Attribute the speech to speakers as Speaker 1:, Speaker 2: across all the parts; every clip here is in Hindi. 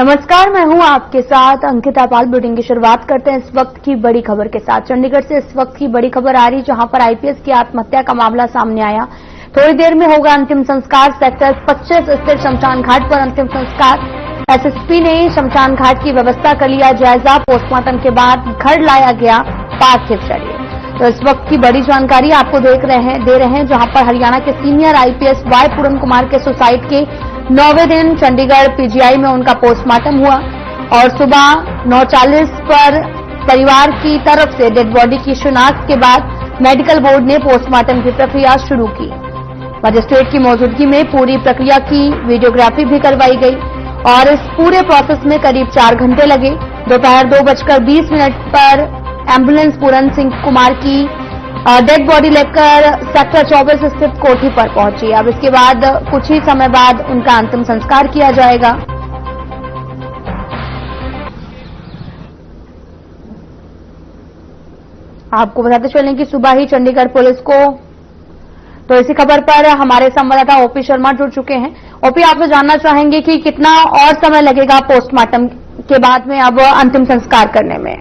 Speaker 1: नमस्कार, मैं हूं आपके साथ अंकिता पाल। बुलेटिन की शुरुआत करते हैं इस वक्त की बड़ी खबर के साथ। चंडीगढ़ से इस वक्त की बड़ी खबर आ रही, जहां पर आईपीएस की आत्महत्या का मामला सामने आया। थोड़ी देर में होगा अंतिम संस्कार। सेक्टर 25 स्थित शमशान घाट पर अंतिम संस्कार। एसएसपी ने शमशान घाट की व्यवस्था कर लिया जायजा। पोस्टमार्टम के बाद घर लाया गया पार्थिव शरीर। तो इस वक्त की बड़ी जानकारी आपको दे रहे हैं, जहां पर हरियाणा के सीनियर आईपीएस वाई पूरन कुमार के सुसाइड के 9वें दिन चंडीगढ़ पीजीआई में उनका पोस्टमार्टम हुआ और सुबह 9:40 पर परिवार की तरफ से डेड बॉडी की शिनाख्त के बाद मेडिकल बोर्ड ने पोस्टमार्टम की प्रक्रिया शुरू की। मजिस्ट्रेट की मौजूदगी में पूरी प्रक्रिया की वीडियोग्राफी भी करवाई गई और इस पूरे प्रोसेस में करीब 4 घंटे लगे। दोपहर 2:20 पर एम्बुलेंस पूरन सिंह कुमार की डेड बॉडी लेकर सेक्टर 24 स्थित कोठी पर पहुंची। अब इसके बाद कुछ ही समय बाद उनका अंतिम संस्कार किया जाएगा। आपको बताते चलें कि सुबह ही चंडीगढ़ पुलिस को, तो इसी खबर पर हमारे संवाददाता ओपी शर्मा जुड़ चुके हैं। ओपी, आपसे जानना चाहेंगे कि कितना और समय लगेगा पोस्टमार्टम के बाद में अब अंतिम संस्कार करने में?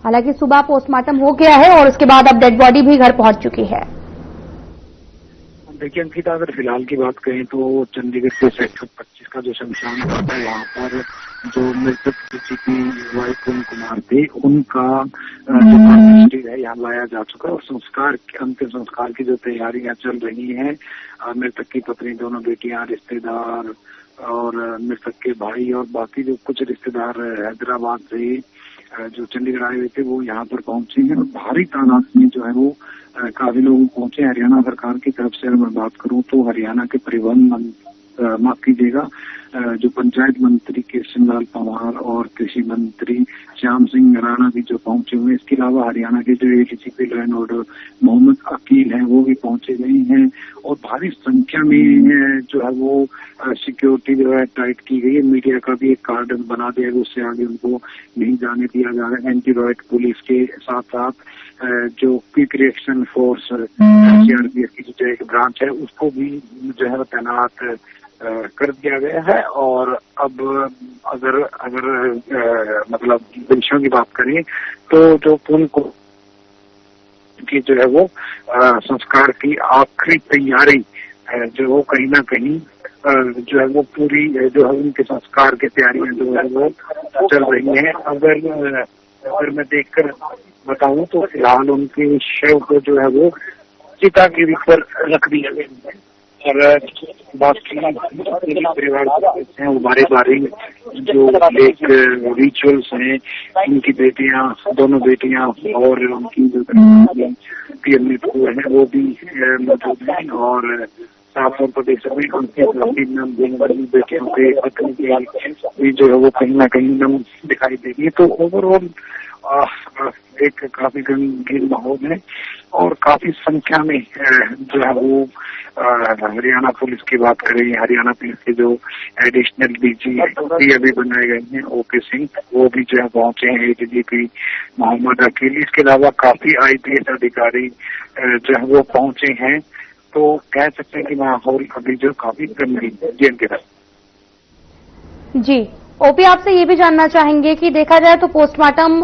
Speaker 1: हालांकि सुबह पोस्टमार्टम हो गया है और उसके बाद अब डेड बॉडी भी घर पहुंच चुकी है।
Speaker 2: देखिए अंकिता, अगर फिलहाल की बात करें तो चंडीगढ़ के सेक्टर 25 का जो शमशान घाट है, यहाँ पर जो मृतक डीजीपी वाई पूरन कुमार थे, उनका जो पार्थिव है यहाँ लाया जा चुका है और संस्कार, अंतिम संस्कार की जो तैयारियां चल रही हैं, मृतक की पत्नी, दोनों बेटियां, रिश्तेदार और मृतक के भाई और बाकी जो कुछ रिश्तेदार हैदराबाद से जो चंडीगढ़ आए हुए थे, वो यहाँ पर पहुंचे हैं और भारी तादाद में जो है वो काफी लोग पहुंचे। हरियाणा सरकार की तरफ से अगर मैं बात करूं तो हरियाणा के परिवहन माफ कीजिएगा, जो पंचायत मंत्री कृष्ण लाल पंवार और कृषि मंत्री श्याम सिंह राणा भी जो पहुंचे हुए हैं। इसके अलावा हरियाणा के जो ADGP law and order Mohammad Akil हैं, वो भी पहुंचे गए हैं और भारी संख्या में जो है वो सिक्योरिटी जो है टाइट की गई है। मीडिया का भी एक कार्डन बना दिया है, उससे आगे उनको नहीं जाने दिया जा रहा है। एंटी रॉयट पुलिस के साथ साथ जो क्विक रिएक्शन फोर्स सीआरपीएफ की जो एक ब्रांच है, उसको भी जो है तैनात कर दिया गया है। और अब अगर मतलब विषयों की बात करें तो जो पूर्ण को की जो है वो संस्कार की आखिरी तैयारी जो वो कहीं ना कहीं जो है वो पूरी जो है उनके संस्कार की तैयारियां जो है वो चल रही हैं। अगर मैं देखकर बताऊं तो फिलहाल उनके शव को जो है वो चिता के ऊपर रख दिया गया है और बाकी परिवार हैं वो बारी जो एक रिचुअल्स हैं, उनकी बेटियां, दोनों बेटियां और उनकी जो मृत हुए हैं वो भी मौजूद हैं और साफ तौर पर देख सकते हैं उनकी बेटियों के पत्नी के भी जो है वो कहीं ना कहीं नम दिखाई देगी। तो ओवरऑल एक काफी गंभीर माहौल है और काफी संख्या में जो है वो हरियाणा पुलिस की बात करें, हरियाणा पुलिस के जो एडिशनल डीजी अभी बनाए गए हैं ओपी सिंह, वो भी जो है पहुंचे हैं, एडीजीपी मोहम्मद अकील। इसके अलावा काफी आईपीएस अधिकारी जो है वो पहुंचे हैं। तो कह सकते हैं कि माहौल अभी जो काफी गंभीर है।
Speaker 1: जी ओपी, आपसे ये भी जानना चाहेंगे कि देखा जाए तो पोस्टमार्टम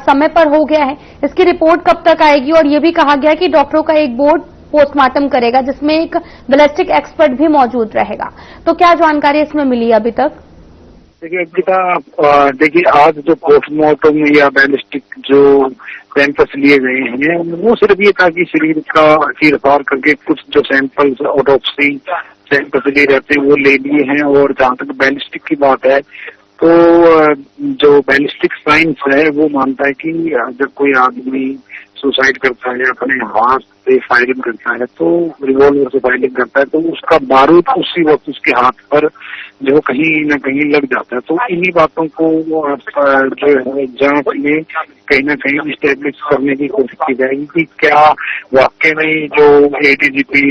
Speaker 1: समय पर हो गया है, इसकी रिपोर्ट कब तक आएगी? और ये भी कहा गया कि डॉक्टरों का एक बोर्ड पोस्टमार्टम करेगा जिसमें एक बैलिस्टिक एक्सपर्ट भी मौजूद रहेगा। तो क्या जानकारी इसमें मिली अभी तक?
Speaker 2: देखिए आज जो पोस्टमार्टम या बैलिस्टिक जो सैंपल्स लिए गए हैं वो सिर्फ ये था कि शरीर का चीरफाड़ करके कुछ जो सैंपल्स ऑटोप्सी सैंपल्स लिए जाते हैं वो ले लिए हैं। और जहाँ तक बैलिस्टिक की बात है तो जो बैलिस्टिक साइंस है वो मानता है कि जब कोई आदमी सुसाइड करता है, अपने हाथ से फायरिंग करता है, तो रिवॉल्वर से फायरिंग करता है, तो उसका बारूद उसी वक्त उसके हाथ पर जो कहीं न कहीं लग जाता है। तो इन्हीं बातों को जो है जांच में कहीं न कहीं स्टेब्लिश करने की कोशिश की जाएगी कि क्या वाकई में जो एडीजीपी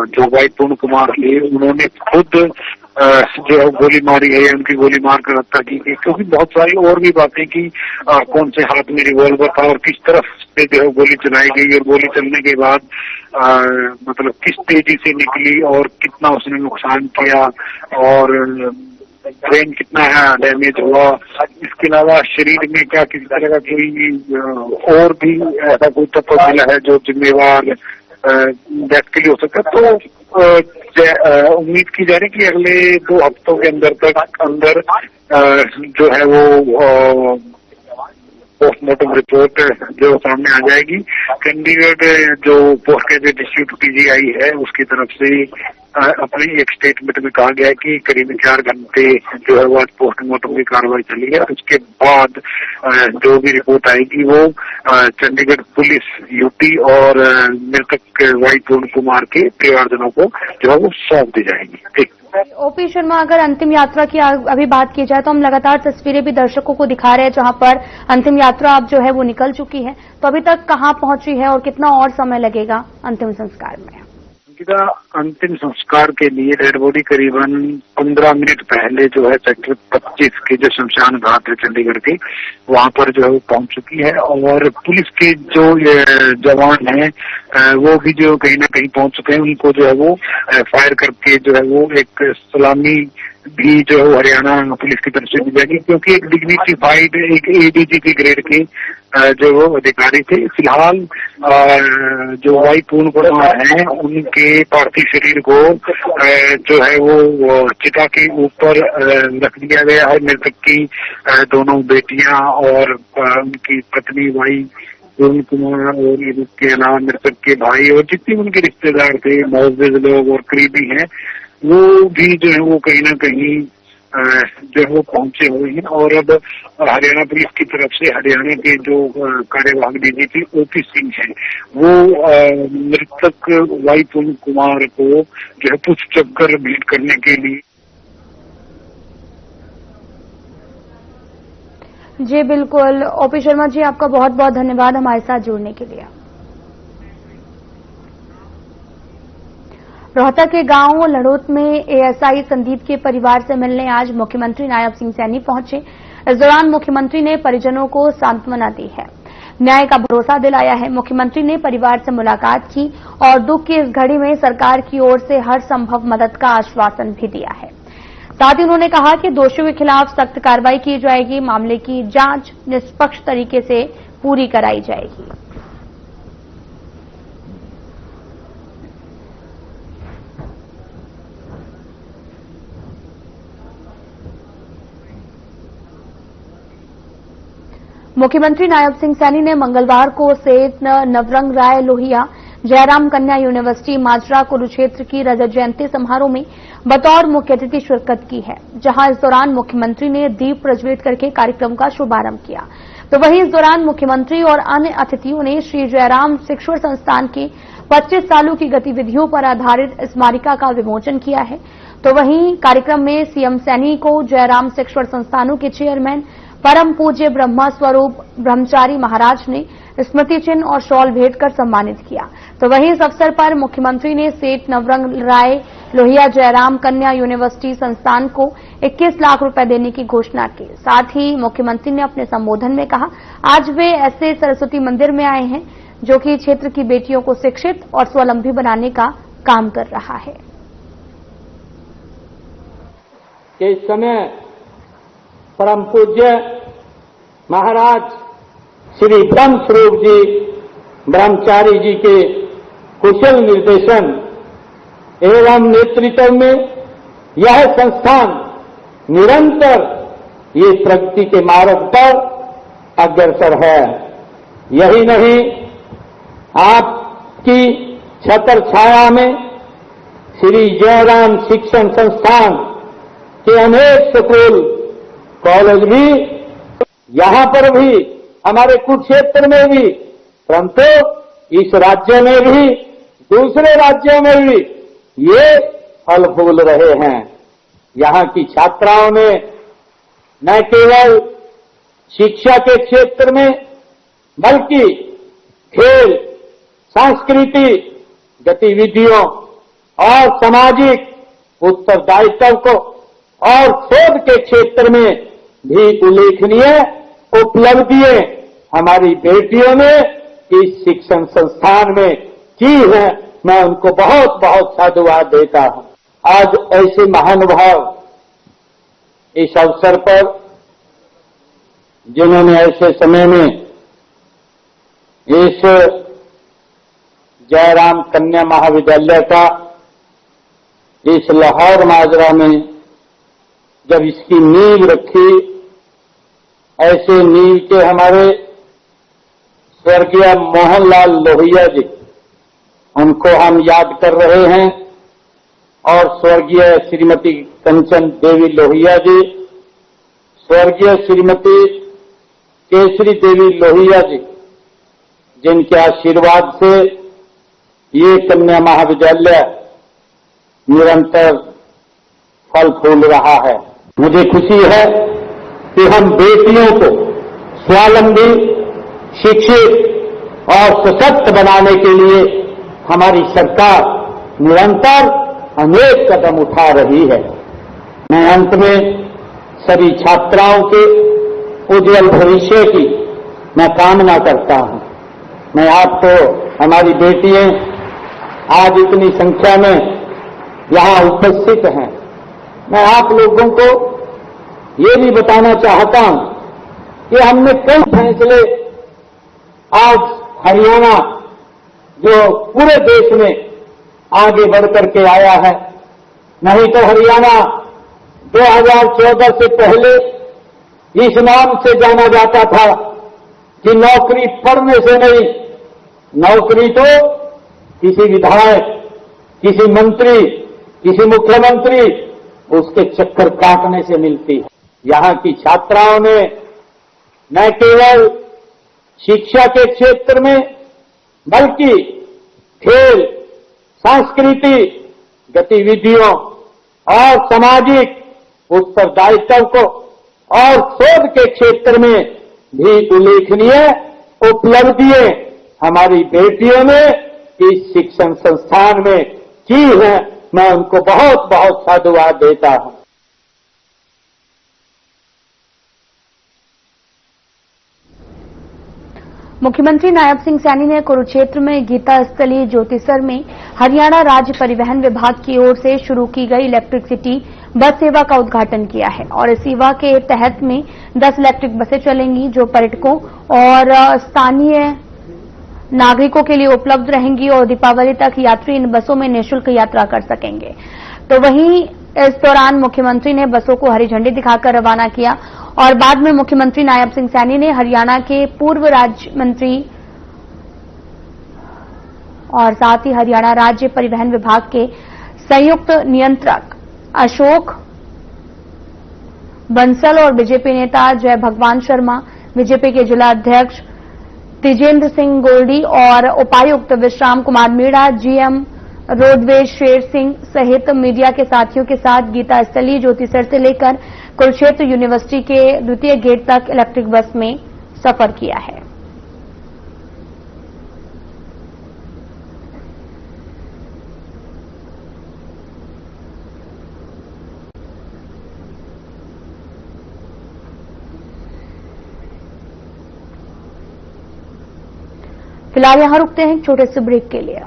Speaker 2: जो वाई पूरन कुमार थे उन्होंने खुद जो है गोली मारी है या उनकी गोली मार कर हत्या की गई, क्योंकि बहुत सारी और भी बातें कि कौन से हाथ में रिवॉल्वर था और किस तरफ से जो है गोली चलाई गई और गोली चलने के बाद मतलब किस तेजी से निकली और कितना उसने नुकसान किया और ब्रेन कितना डैमेज हुआ, इसके अलावा शरीर में क्या किसी तरह का कोई और भी ऐसा कोई तत्व मिला है जो जिम्मेवार डेथ के लिए हो सकता है। तो उम्मीद की जा रही है कि अगले 2 हफ्तों के अंदर जो है वो पोस्टमार्टम रिपोर्ट जो सामने आ जाएगी। चंडीगढ़ जो पोस्ट ग्रेजुएट इंस्टीट्यूट पीजीआई है उसकी तरफ से अपनी एक स्टेटमेंट में कहा गया है कि करीब 4 घंटे जो है वो आज पोस्टमार्टम की कार्रवाई चली है। उसके बाद जो भी रिपोर्ट आएगी वो चंडीगढ़ पुलिस यूटी और मृतक वाई पूर्ण कुमार के परिवारजनों को जो है वो सौंप दी जाएगी। ठीक।
Speaker 1: ओपी शर्मा, अगर अंतिम यात्रा की अभी बात की जाए तो हम लगातार तस्वीरें भी दर्शकों को दिखा रहे हैं जहां पर अंतिम यात्रा अब जो है वो निकल चुकी है, तो अभी तक कहां पहुंची है और कितना और समय लगेगा अंतिम संस्कार में?
Speaker 2: अंतिम संस्कार के लिए डेड बॉडी करीबन 15 मिनट पहले जो है सेक्टर 25 के जो शमशान घाट है चंडीगढ़ के, वहां पर जो है वो पहुंच चुकी है। और पुलिस के जो जवान हैं वो भी जो कहीं ना कहीं पहुंच चुके हैं। उनको जो है वो फायर करके जो है वो एक सलामी भी जो है हरियाणा पुलिस की तरफ से दी जाएगी, क्योंकि एक डिग्निफाइड एक एडीजीपी ग्रेड के जो वो अधिकारी थे। फिलहाल जो वाई पूर्ण कुमार हैं उनके पार्थिव शरीर को जो है वो चिता के ऊपर रख दिया गया है। मृतक की दोनों बेटियां और उनकी पत्नी वाई पूर्ण कुमार और इसके अलावा मृतक के भाई और जितने उनके रिश्तेदार थे, मौजूद लोग और करीबी हैं, वो भी जो है वो कहीं ना कहीं जो है वो पहुंचे हुए हैं। और अब हरियाणा पुलिस की तरफ से हरियाणा के जो कार्यवाहक डीजीपी ओपी सिंह हैं वो मृतक वाई पूर्ण कुमार को जो है पुष्पचक्र भेंट करने के लिए।
Speaker 1: जी बिल्कुल ओपी शर्मा जी, आपका बहुत बहुत धन्यवाद हमारे साथ जुड़ने के लिए। रोहतक के गांव लड़ोत में एएसआई संदीप के परिवार से मिलने आज मुख्यमंत्री नायब सिंह सैनी पहुंचे। इस दौरान मुख्यमंत्री ने परिजनों को सांत्वना दी है, न्याय का भरोसा दिलाया है। मुख्यमंत्री ने परिवार से मुलाकात की और दुख की इस घड़ी में सरकार की ओर से हर संभव मदद का आश्वासन भी दिया है। साथ ही उन्होंने कहा कि दोषियों के खिलाफ सख्त कार्रवाई की जाएगी, मामले की जांच निष्पक्ष तरीके से पूरी कराई जाएगी। मुख्यमंत्री नायब सिंह सैनी ने मंगलवार को सेठ नवरंग राय लोहिया जयराम कन्या यूनिवर्सिटी माजरा कुरुक्षेत्र की रजत जयंती समारोह में बतौर मुख्य अतिथि शिरकत की है, जहां इस दौरान मुख्यमंत्री ने दीप प्रज्वलित करके कार्यक्रम का शुभारंभ किया। तो वहीं इस दौरान मुख्यमंत्री और अन्य अतिथियों ने श्री जयराम शिक्षण संस्थान की 25 सालों की गतिविधियों पर आधारित स्मारिका का विमोचन किया है। तो वहीं कार्यक्रम में सीएम सैनी को जयराम शिक्षण संस्थानों के चेयरमैन परम पूज्य ब्रह्मा स्वरूप ब्रह्मचारी महाराज ने स्मृति चिन्ह और शॉल भेंट कर सम्मानित किया। तो वहीं इस अवसर पर मुख्यमंत्री ने सेठ नवरंग राय लोहिया जयराम कन्या यूनिवर्सिटी संस्थान को 21 लाख रुपए देने की घोषणा की। साथ ही मुख्यमंत्री ने अपने संबोधन में कहा, आज वे ऐसे सरस्वती मंदिर में आए हैं जो कि क्षेत्र की बेटियों को शिक्षित और स्वावलंबी बनाने का काम कर रहा है।
Speaker 3: इस समय परम पूज्य महाराज श्री ब्रह्म स्वरूप जी ब्रह्मचारी जी के कुशल निर्देशन एवं नेतृत्व में यह संस्थान निरंतर ये प्रगति के मार्ग पर अग्रसर है। यही नहीं, आपकी छत्र छाया में श्री जयराम शिक्षण संस्थान के अनेक स्कूल कॉलेज भी, यहां पर भी, हमारे कुरुक्षेत्र में भी, परंतु इस राज्य में भी, दूसरे राज्यों में भी ये फल फूल रहे हैं। यहां की छात्राओं ने न केवल शिक्षा के क्षेत्र में बल्कि खेल, सांस्कृतिक गतिविधियों और सामाजिक उत्तरदायित्व को और शोध के क्षेत्र में भी उल्लेखनीय उपलब्धियां हमारी बेटियों ने इस शिक्षण संस्थान में की है। मैं उनको बहुत बहुत साधुवाद देता हूं। आज ऐसे महानुभाव इस अवसर पर जिन्होंने ऐसे समय में इस जयराम कन्या महाविद्यालय का इस लाहौर माजरा में जब इसकी नींव रखी, ऐसे नींव के हमारे स्वर्गीय मोहनलाल लोहिया जी, उनको हम याद कर रहे हैं, और स्वर्गीय श्रीमती कंचन देवी लोहिया जी, स्वर्गीय श्रीमती केसरी देवी लोहिया जी, जिनके आशीर्वाद से ये कन्या महाविद्यालय निरंतर फल फूल रहा है। मुझे खुशी है कि हम बेटियों को स्वावलंबी, शिक्षित और सशक्त बनाने के लिए हमारी सरकार निरंतर अनेक कदम उठा रही है। मैं अंत में सभी छात्राओं के उज्जवल भविष्य की मैं कामना करता हूं। मैं आपको, हमारी बेटियां आज इतनी संख्या में यहां उपस्थित हैं, मैं आप लोगों को ये भी बताना चाहता हूं कि हमने कई फैसले आज हरियाणा जो पूरे देश में आगे बढ़ करके आया है, नहीं तो हरियाणा 2014 से पहले इस नाम से जाना जाता था कि नौकरी पढ़ने से नहीं, नौकरी तो किसी विधायक, किसी मंत्री, किसी मुख्यमंत्री उसके चक्कर काटने से मिलती है। यहां की छात्राओं ने न केवल शिक्षा के क्षेत्र में बल्कि खेल, सांस्कृतिक गतिविधियों और सामाजिक उत्तरदायित्व को और शोध के क्षेत्र में भी उल्लेखनीय उपलब्धियां हमारी बेटियों ने इस शिक्षण संस्थान में की है। मैं उनको बहुत बहुत साधुवाद देता हूं।
Speaker 1: मुख्यमंत्री नायब सिंह सैनी ने कुरुक्षेत्र में गीता स्थली ज्योतिसर में हरियाणा राज्य परिवहन विभाग की ओर से शुरू की गई इलेक्ट्रिक सिटी बस सेवा का उद्घाटन किया है और इस सेवा के तहत में 10 इलेक्ट्रिक बसें चलेंगी जो पर्यटकों और स्थानीय नागरिकों के लिए उपलब्ध रहेंगी और दीपावली तक यात्री इन बसों में निःशुल्क यात्रा कर सकेंगे। तो वहीं इस दौरान मुख्यमंत्री ने बसों को हरी झंडी दिखाकर रवाना किया और बाद में मुख्यमंत्री नायब सिंह सैनी ने हरियाणा के पूर्व राज्य मंत्री और साथ ही हरियाणा राज्य परिवहन विभाग के संयुक्त नियंत्रक अशोक बंसल और बीजेपी नेता जय भगवान शर्मा, बीजेपी के जिला अध्यक्ष तेजेंद्र सिंह गोल्डी और उपायुक्त विश्राम कुमार मीणा, जीएम रोडवेज शेर सिंह सहित मीडिया के साथियों के साथ गीता स्थली ज्योतिसर से लेकर कुरुक्षेत्र यूनिवर्सिटी के द्वितीय गेट तक इलेक्ट्रिक बस में सफर किया है। फिलहाल यहां रुकते हैं छोटे से ब्रेक के लिए।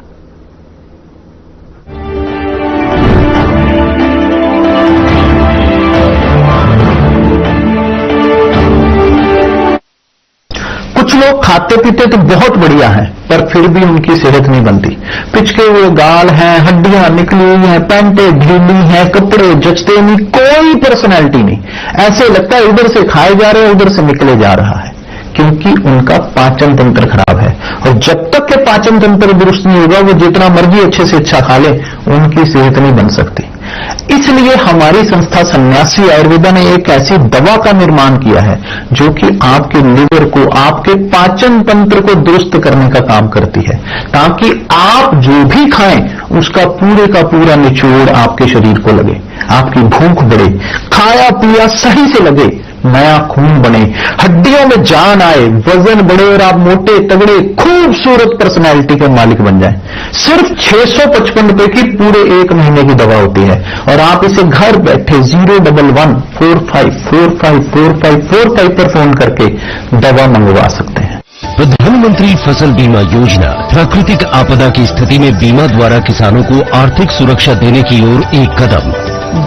Speaker 4: कुछ लोग खाते पीते तो बहुत बढ़िया हैं, पर फिर भी उनकी सेहत नहीं बनती। पिचके हुए गाल हैं, हड्डियां निकली हुई हैं, पैंटें ढीली हैं, कपड़े जचते नहीं, कोई पर्सनैलिटी नहीं। ऐसे लगता है इधर से खाए जा रहे हैं, उधर से निकले जा रहा है, क्योंकि उनका पाचन तंत्र खराब है। और जब तक के पाचन तंत्र दुरुस्त नहीं होगा, वो जितना मर्जी अच्छे से अच्छा खा ले, उनकी सेहत नहीं बन सकती। इसलिए हमारी संस्था सन्यासी आयुर्वेदा ने एक ऐसी दवा का निर्माण किया है जो कि आपके लिवर को, आपके पाचन तंत्र को दुरुस्त करने का काम करती है, ताकि आप जो भी खाएं उसका पूरे का पूरा निचोड़ आपके शरीर को लगे, आपकी भूख बढ़े, खाया पिया सही से लगे, नया खून बने, हड्डियों में जान आए, वजन बढ़े और आप मोटे तगड़े खूबसूरत पर्सनैलिटी के मालिक बन जाएं। सिर्फ 655 रुपए की पूरे 1 महीने की दवा होती है और आप इसे घर बैठे 01145454545 पर फोन करके दवा मंगवा सकते हैं।
Speaker 5: प्रधानमंत्री फसल बीमा योजना प्राकृतिक आपदा की स्थिति में बीमा द्वारा किसानों को आर्थिक सुरक्षा देने की ओर एक कदम।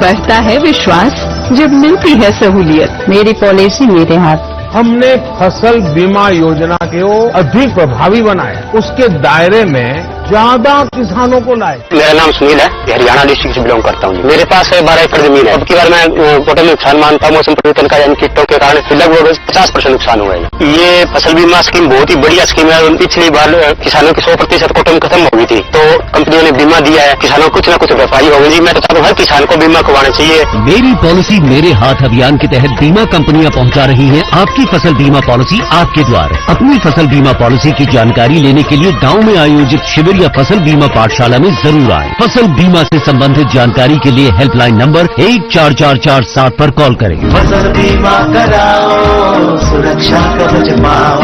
Speaker 6: बढ़ता है विश्वास, जब मिलती है सहूलियत। मेरी पॉलिसी मेरे हाथ।
Speaker 7: हमने फसल बीमा योजना को अधिक प्रभावी बनाया, उसके दायरे में ज्यादा किसानों को लाए।
Speaker 8: मेरा नाम सुनील है, हरियाणा डिस्ट्रिक्ट से बिलोंग करता हूँ। मेरे पास 12 एकड़ जमीन है। अब की बार मैं टोटल नुकसान मानता हूँ मौसम परिवर्तन का, यानी कीटों के कारण लगभग 50% नुकसान हुआ है। ये फसल बीमा स्कीम बहुत ही बढ़िया स्कीम है। पिछली बार किसानों की 100% कोटम खत्म हो गई थी, तो कंपनियों ने बीमा दिया है, किसानों को कुछ न कुछ भरपाई हो गई जी। मैं तो चाहता हूँ हर किसान को बीमा करवाना चाहिए।
Speaker 5: मेरी पॉलिसी मेरे हाथ अभियान के तहत बीमा कंपनियां पहुंचा रही हैं आपकी फसल बीमा पॉलिसी आपके द्वार। अपनी फसल बीमा पॉलिसी की जानकारी लेने के लिए गांव में आयोजित शिविर या फसल बीमा पाठशाला में जरूर आए। फसल बीमा से संबंधित जानकारी के लिए हेल्पलाइन नंबर 14447 पर कॉल करें।
Speaker 9: फसल बीमा कराओ, सुरक्षा कवच पाओ।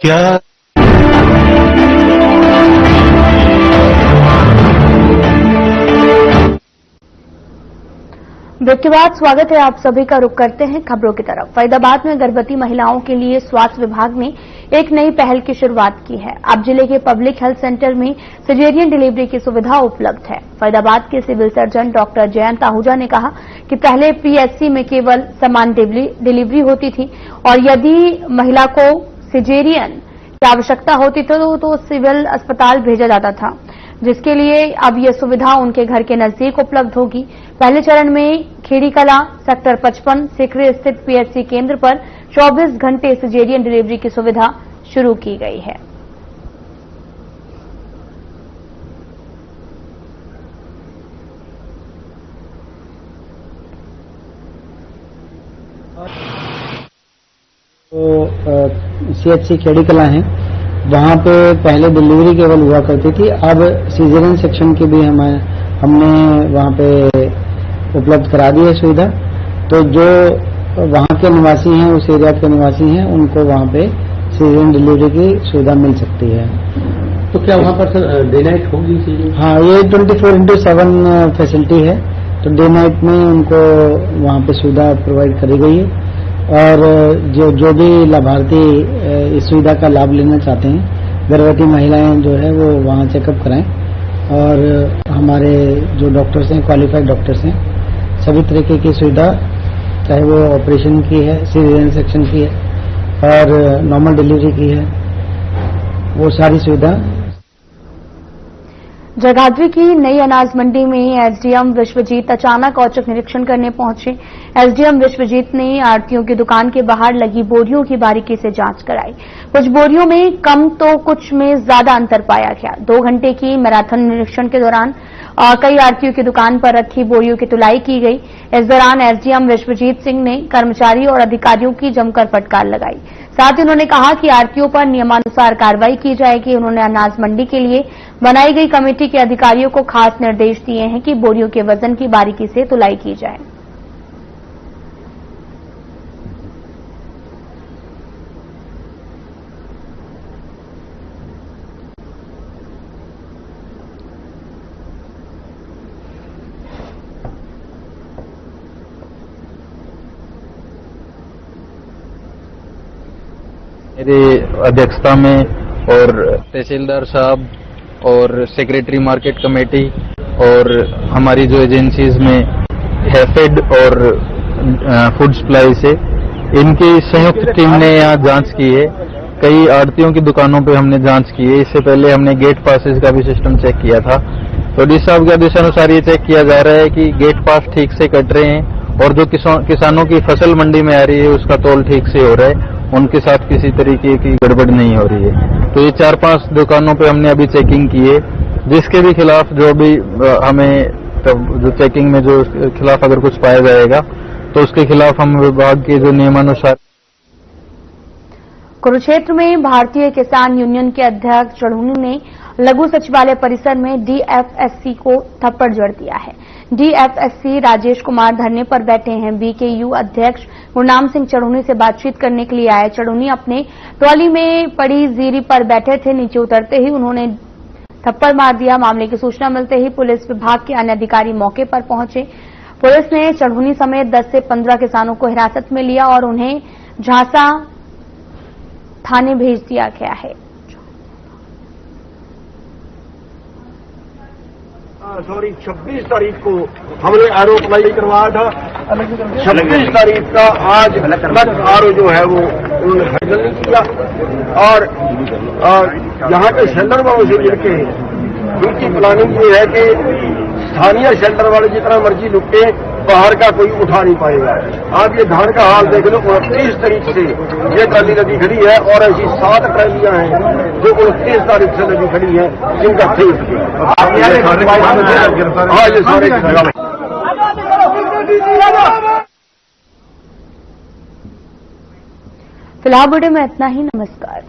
Speaker 9: क्या
Speaker 1: ब्रेक के बाद स्वागत है आप सभी का। रुख करते हैं खबरों की तरफ। फरीदाबाद में गर्भवती महिलाओं के लिए स्वास्थ्य विभाग ने एक नई पहल की शुरुआत की है। अब जिले के पब्लिक हेल्थ सेंटर में सिजेरियन डिलीवरी की सुविधा उपलब्ध है। फरीदाबाद के civil surgeon doctor Jayant Ahuja ने कहा कि पहले पीएचसी में केवल सामान्य डिलीवरी होती थी और यदि महिला को सिजेरियन की आवश्यकता होती थी तो सिविल अस्पताल भेजा जाता था, जिसके लिए अब यह सुविधा उनके घर के नजदीक उपलब्ध होगी। पहले चरण में खेड़ी कला सेक्टर 55 सिकरी स्थित पीएचसी केंद्र पर 24 घंटे सिजेरियन डिलीवरी की सुविधा शुरू की गई है।
Speaker 10: तो सीएचसी खेड़ी कला है, वहाँ पे पहले डिलीवरी केवल हुआ करती थी। अब सीजरियन सेक्शन की भी हमने वहाँ पे उपलब्ध करा दी है सुविधा। तो जो वहाँ के निवासी हैं, उस एरिया के निवासी हैं, उनको वहाँ पे सीजरियन डिलीवरी की सुविधा मिल सकती है।
Speaker 3: तो क्या वहाँ पर सर डे नाइट होगी?
Speaker 10: हाँ, ये 24/7 फैसिलिटी है। तो डे नाइट में उनको वहाँ पे सुविधा प्रोवाइड करी गई है। और जो भी लाभार्थी इस सुविधा का लाभ लेना चाहते हैं, गर्भवती महिलाएं जो है वो वहाँ चेकअप कराएं। और हमारे जो डॉक्टर्स हैं, क्वालिफाइड डॉक्टर्स हैं, सभी तरीके की सुविधा, चाहे वो ऑपरेशन की है, सीजरियन सेक्शन की है और नॉर्मल डिलीवरी की है, वो सारी सुविधा।
Speaker 1: जगाधरी की नई अनाज मंडी में एसडीएम विश्वजीत अचानक औचक निरीक्षण करने पहुंचे। एसडीएम विश्वजीत ने आढ़तियों की दुकान के बाहर लगी बोरियों की बारीकी से जांच कराई। कुछ बोरियों में कम तो कुछ में ज्यादा अंतर पाया गया। 2 घंटे की मैराथन निरीक्षण के दौरान कई आढ़तियों की दुकान पर रखी बोरियों की तुलाई की गई। इस दौरान एसडीएम विश्वजीत सिंह ने कर्मचारी और अधिकारियों की जमकर फटकार लगाई। साथ ही उन्होंने कहा कि आढ़तियों पर नियमानुसार कार्रवाई की जाएगी। उन्होंने अनाज मंडी के लिए बनाई गई कमेटी के अधिकारियों को खास निर्देश दिए हैं कि बोरियों के वजन की बारीकी से तुलाई की जाए।
Speaker 11: मेरी अध्यक्षता में और तहसीलदार साहब और सेक्रेटरी मार्केट कमेटी और हमारी जो एजेंसीज में है फेड और फूड सप्लाई से, इनकी संयुक्त टीम ने यहाँ जांच की है। कई आढ़तियों की दुकानों पे हमने जांच की है। इससे पहले हमने गेट पासेस का भी सिस्टम चेक किया था। तो डी साहब के आदेशानुसार ये चेक किया जा रहा है कि गेट पास ठीक से कट रहे हैं और जो किसानों की फसल मंडी में आ रही है उसका तोल ठीक से हो रहा है, उनके साथ किसी तरीके की गड़बड़ नहीं हो रही है। तो ये 4-5 दुकानों पे हमने अभी चेकिंग की है, जिसके भी खिलाफ जो भी हमें जो चेकिंग में जो खिलाफ अगर कुछ पाया जाएगा तो उसके खिलाफ हम विभाग के जो नियमानुसार।
Speaker 1: कुरुक्षेत्र में भारतीय किसान यूनियन के अध्यक्ष चढ़ूनी ने लघु सचिवालय परिसर में डीएफएससी को थप्पड़ जड़ दिया है। डीएफएससी राजेश कुमार धरने पर बैठे हैं। बीकेयू अध्यक्ष गुरनाम सिंह चढ़ूनी से बातचीत करने के लिए आए। चढ़ूनी अपने ट्रॉली में पड़ी जीरी पर बैठे थे। नीचे उतरते ही उन्होंने थप्पड़ मार दिया। मामले की सूचना मिलते ही पुलिस विभाग के अन्य अधिकारी मौके पर पहुंचे। पुलिस ने चढ़ूनी समेत 10 से 15 किसानों को हिरासत में लिया और उन्हें झांसा थाने भेज दिया गया है।
Speaker 3: सॉरी 26 तारीख को हमने आरओ अप्लाई करवाया था। 26 तारीख का आज अलग आरओ जो है वो उन्होंने फाइनल नहीं किया। और यहाँ के शेल्टर वालों से मिलके उनकी प्लानिंग ये है कि स्थानीय शेल्टर वाले जितना मर्जी लुटे, बाहर का कोई उठा नहीं पाएगा। आप ये धान का हाल देख लो, 29 तारीख से ये ट्राली लगी खड़ी है और ऐसी 7 ट्रालियां हैं जो 29 तारीख से लगी खड़ी है, जिनका फेस हाँ ये सारे
Speaker 1: फिलहाल वीडियो में इतना ही। नमस्कार।